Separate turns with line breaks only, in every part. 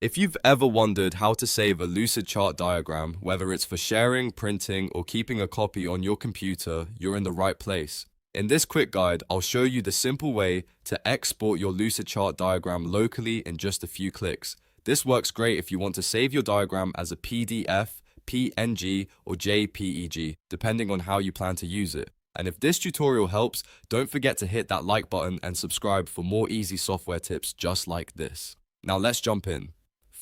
If you've ever wondered how to save a Lucidchart diagram, whether it's for sharing, printing, or keeping a copy on your computer, you're in the right place. In this quick guide, I'll show you the simple way to export your Lucidchart diagram locally in just a few clicks. This works great if you want to save your diagram as a PDF, PNG, or JPEG, depending on how you plan to use it. And if this tutorial helps, don't forget to hit that like button and subscribe for more easy software tips just like this. Now let's jump in.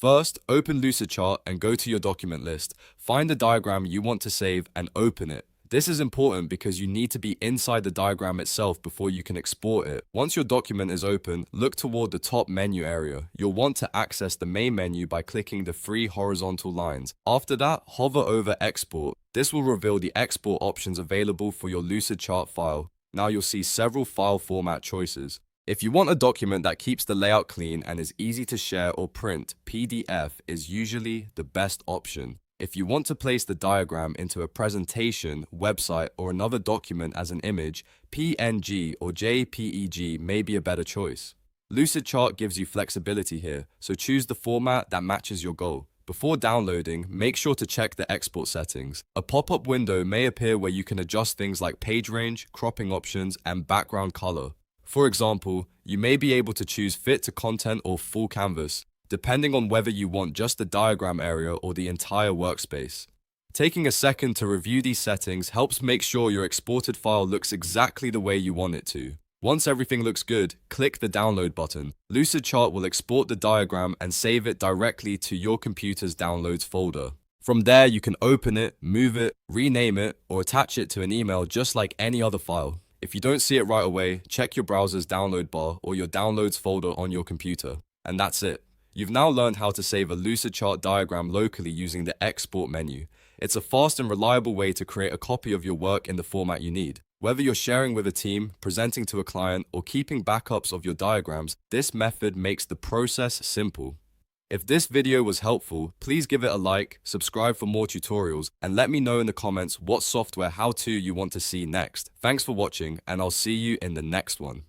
First, open Lucidchart and go to your document list. Find the diagram you want to save and open it. This is important because you need to be inside the diagram itself before you can export it. Once your document is open, look toward the top menu area. You'll want to access the main menu by clicking the three horizontal lines. After that, hover over Export. This will reveal the export options available for your Lucidchart file. Now you'll see several file format choices. If you want a document that keeps the layout clean and is easy to share or print, PDF is usually the best option. If you want to place the diagram into a presentation, website, or another document as an image, PNG or JPEG may be a better choice. Lucidchart gives you flexibility here, so choose the format that matches your goal. Before downloading, make sure to check the export settings. A pop-up window may appear where you can adjust things like page range, cropping options, and background color. For example, you may be able to choose fit to content or full canvas, depending on whether you want just the diagram area or the entire workspace. Taking a second to review these settings helps make sure your exported file looks exactly the way you want it to. Once everything looks good, click the download button. Lucidchart will export the diagram and save it directly to your computer's downloads folder. From there, you can open it, move it, rename it, or attach it to an email just like any other file. If you don't see it right away, check your browser's download bar or your downloads folder on your computer. And that's it. You've now learned how to save a Lucidchart diagram locally using the export menu. It's a fast and reliable way to create a copy of your work in the format you need. Whether you're sharing with a team, presenting to a client, or keeping backups of your diagrams, this method makes the process simple. If this video was helpful, please give it a like, subscribe for more tutorials, and let me know in the comments what software how-to you want to see next. Thanks for watching, and I'll see you in the next one.